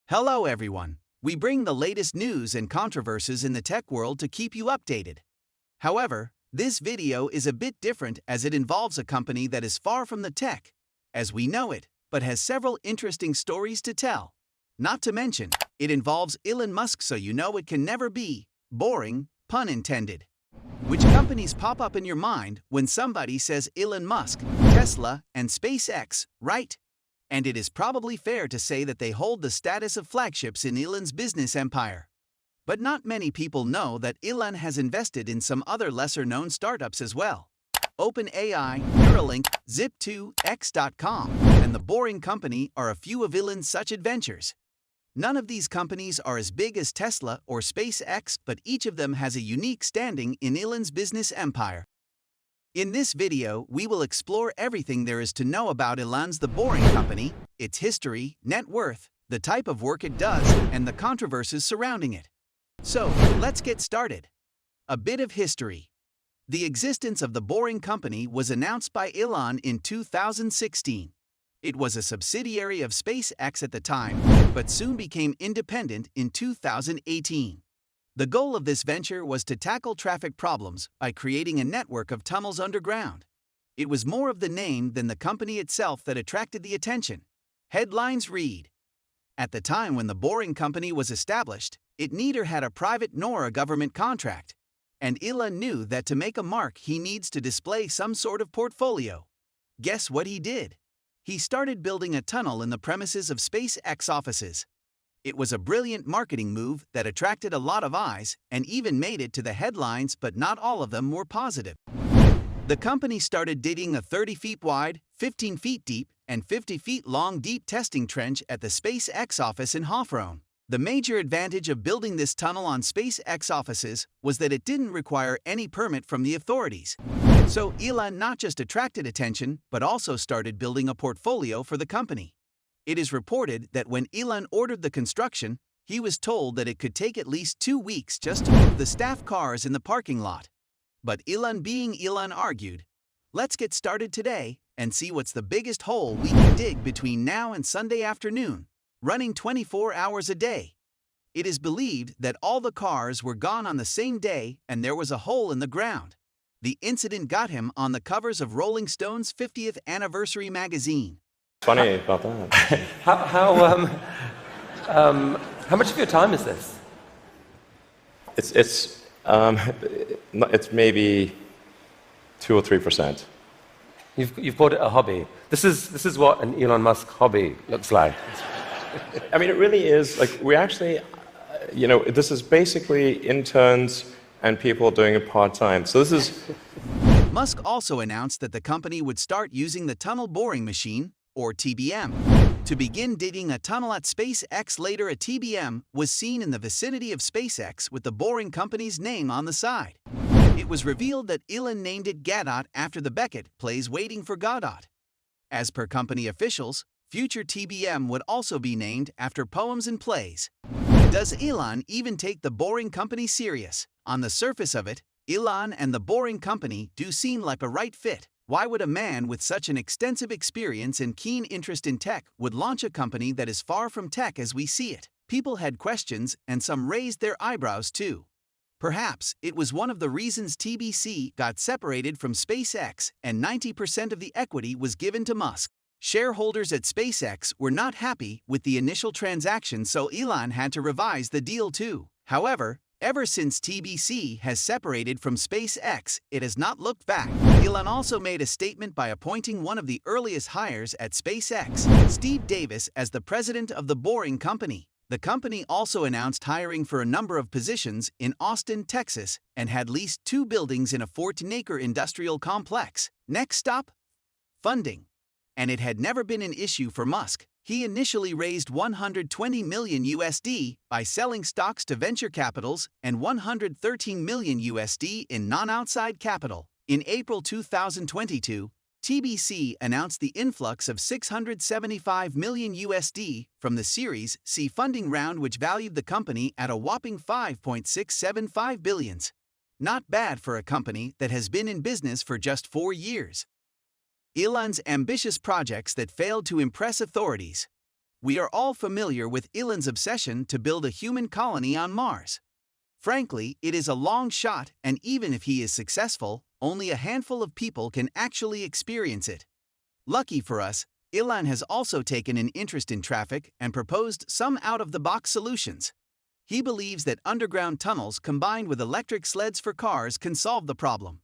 Hello everyone. We bring the latest news and controversies in the tech world to keep you updated. However, this video is a bit different as it involves a company that is far from the tech, as we know it, but has several interesting stories to tell. Not to mention, it involves Elon Musk, so you know it can never be boring, pun intended. Which companies pop up in your mind when somebody says Elon Musk, Tesla, and SpaceX, right? And it is probably fair to say that they hold the status of flagships in Elon's business empire. But not many people know that Elon has invested in some other lesser-known startups as well. OpenAI, Neuralink, Zip2, X.com, and The Boring Company are a few of Elon's such adventures. None of these companies are as big as Tesla or SpaceX, but each of them has a unique standing in Elon's business empire. In this video, we will explore everything there is to know about Elon's The Boring Company, its history, net worth, the type of work it does, and the controversies surrounding it. So, let's get started. A bit of history. The existence of The Boring Company was announced by Elon in 2016. It was a subsidiary of SpaceX at the time, but soon became independent in 2018. The goal of this venture was to tackle traffic problems by creating a network of tunnels underground. It was more of the name than the company itself that attracted the attention. Headlines read: at the time when The Boring Company was established, it neither had a private nor a government contract. And Elon knew that to make a mark he needs to display some sort of portfolio. Guess what he did? He started building a tunnel in the premises of SpaceX offices. It was a brilliant marketing move that attracted a lot of eyes and even made it to the headlines, but not all of them were positive. The company started digging a 30 feet wide, 15 feet deep, and 50 feet long deep testing trench at the SpaceX office in Hawthorne. The major advantage of building this tunnel on SpaceX offices was that it didn't require any permit from the authorities. So Elon not just attracted attention, but also started building a portfolio for the company. It is reported that when Elon ordered the construction, he was told that it could take at least 2 weeks just to move the staff cars in the parking lot. But Elon being Elon argued, "Let's get started today and see what's the biggest hole we can dig between now and Sunday afternoon, running 24 hours a day." It is believed that all the cars were gone on the same day and there was a hole in the ground. The incident got him on the covers of Rolling Stone's 50th anniversary magazine. Funny about that. How much of your time is this? It's maybe 2 or 3%. You've called it a hobby. This is what an Elon Musk hobby looks like. I mean, it really is like we actually, this is basically interns and people doing it part-time. So this is. Musk also announced that the company would start using the tunnel boring machine, or TBM, to begin digging a tunnel at SpaceX. Later, a TBM was seen in the vicinity of SpaceX with the Boring Company's name on the side. It was revealed that Elon named it Godot after the Beckett plays Waiting for Godot. As per company officials, future TBM would also be named after poems and plays. Does Elon even take the Boring Company serious? On the surface of it, Elon and the Boring Company do seem like a right fit. Why would a man with such an extensive experience and keen interest in tech would launch a company that is far from tech as we see it? People had questions and some raised their eyebrows too. Perhaps it was one of the reasons TBC got separated from SpaceX and 90% of the equity was given to Musk. Shareholders at SpaceX were not happy with the initial transaction, so Elon had to revise the deal too. However, ever since TBC has separated from SpaceX, it has not looked back. Elon also made a statement by appointing one of the earliest hires at SpaceX, Steve Davis, as the president of The Boring Company. The company also announced hiring for a number of positions in Austin, Texas, and had leased 2 buildings in a 14-acre industrial complex. Next stop? Funding. And it had never been an issue for Musk. He initially raised $120 million by selling stocks to venture capitals and $113 million in non-outside capital. In April 2022, TBC announced the influx of $675 million from the Series C funding round, which valued the company at a whopping $5.675 billion. Not bad for a company that has been in business for just 4 years. Elon's ambitious projects that failed to impress authorities. We are all familiar with Elon's obsession to build a human colony on Mars. Frankly, it is a long shot, and even if he is successful, only a handful of people can actually experience it. Lucky for us, Elon has also taken an interest in traffic and proposed some out-of-the-box solutions. He believes that underground tunnels combined with electric sleds for cars can solve the problem.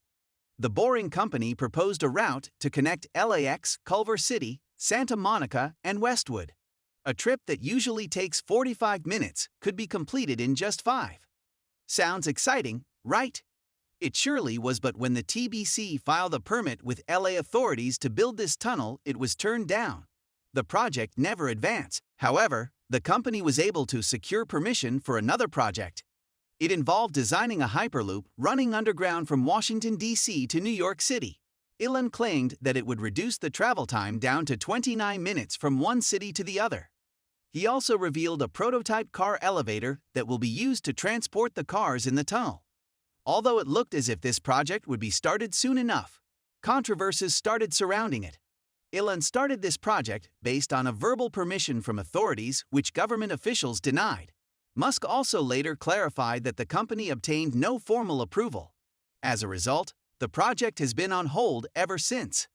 The Boring Company proposed a route to connect LAX, Culver City, Santa Monica, and Westwood. A trip that usually takes 45 minutes could be completed in just 5. Sounds exciting, right? It surely was, but when the TBC filed a permit with LA authorities to build this tunnel, it was turned down. The project never advanced. However, the company was able to secure permission for another project. It involved designing a hyperloop running underground from Washington, D.C. to New York City. Elon claimed that it would reduce the travel time down to 29 minutes from one city to the other. He also revealed a prototype car elevator that will be used to transport the cars in the tunnel. Although it looked as if this project would be started soon enough, controversies started surrounding it. Elon started this project based on a verbal permission from authorities which government officials denied. Musk also later clarified that the company obtained no formal approval. As a result, the project has been on hold ever since.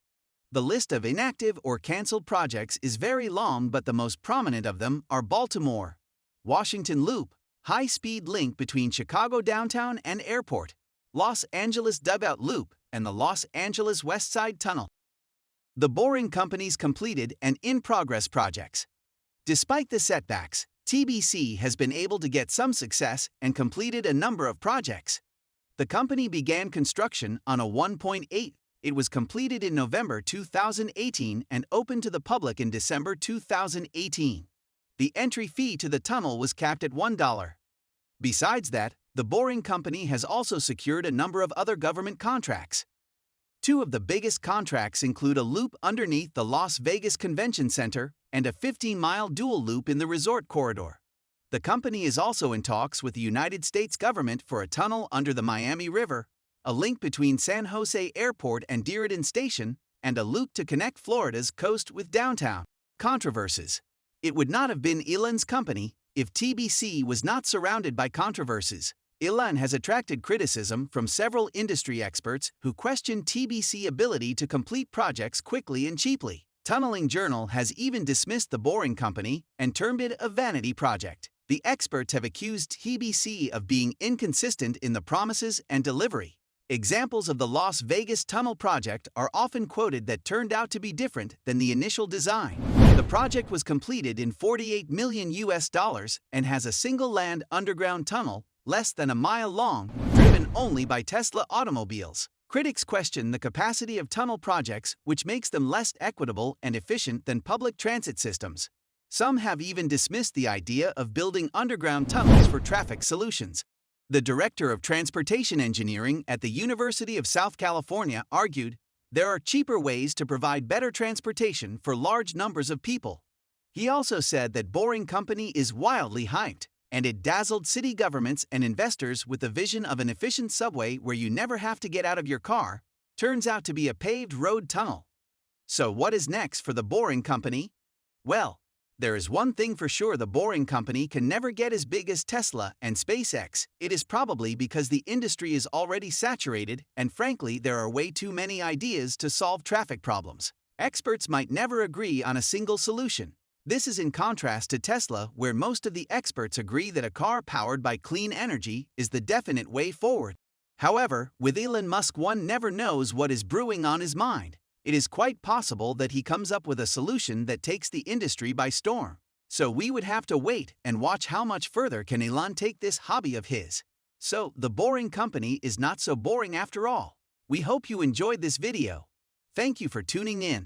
The list of inactive or canceled projects is very long, but the most prominent of them are Baltimore, Washington Loop, high-speed link between Chicago downtown and airport, Los Angeles Dugout Loop, and the Los Angeles West Side Tunnel. The Boring Company's completed and in-progress projects. Despite the setbacks, TBC has been able to get some success and completed a number of projects. The company began construction on a 1.8. It was completed in November 2018 and opened to the public in December 2018. The entry fee to the tunnel was capped at $1. Besides that, the Boring Company has also secured a number of other government contracts. Two of the biggest contracts include a loop underneath the Las Vegas Convention Center and a 15-mile dual loop in the resort corridor. The company is also in talks with the United States government for a tunnel under the Miami River, a link between San Jose Airport and Diridon Station, and a loop to connect Florida's coast with downtown. Controversies. It would not have been Elon's company if TBC was not surrounded by controversies. Elon has attracted criticism from several industry experts who question TBC's ability to complete projects quickly and cheaply. Tunneling Journal has even dismissed the Boring Company and termed it a vanity project. The experts have accused TBC of being inconsistent in the promises and delivery. Examples of the Las Vegas tunnel project are often quoted that turned out to be different than the initial design. The project was completed in $48 million and has a single land underground tunnel, less than a mile long, driven only by Tesla automobiles. Critics question the capacity of tunnel projects, which makes them less equitable and efficient than public transit systems. Some have even dismissed the idea of building underground tunnels for traffic solutions. The director of transportation engineering at the University of South California argued, "There are cheaper ways to provide better transportation for large numbers of people." He also said that Boring Company is wildly hyped, and it dazzled city governments and investors with the vision of an efficient subway where you never have to get out of your car. Turns out to be a paved road tunnel. So what is next for the Boring Company? Well, there is one thing for sure: the Boring Company can never get as big as Tesla and SpaceX. It is probably because the industry is already saturated, and frankly, there are way too many ideas to solve traffic problems. Experts might never agree on a single solution. This is in contrast to Tesla, where most of the experts agree that a car powered by clean energy is the definite way forward. However, with Elon Musk, one never knows what is brewing on his mind. It is quite possible that he comes up with a solution that takes the industry by storm. So we would have to wait and watch how much further can Elon take this hobby of his. So, the Boring Company is not so boring after all. We hope you enjoyed this video. Thank you for tuning in.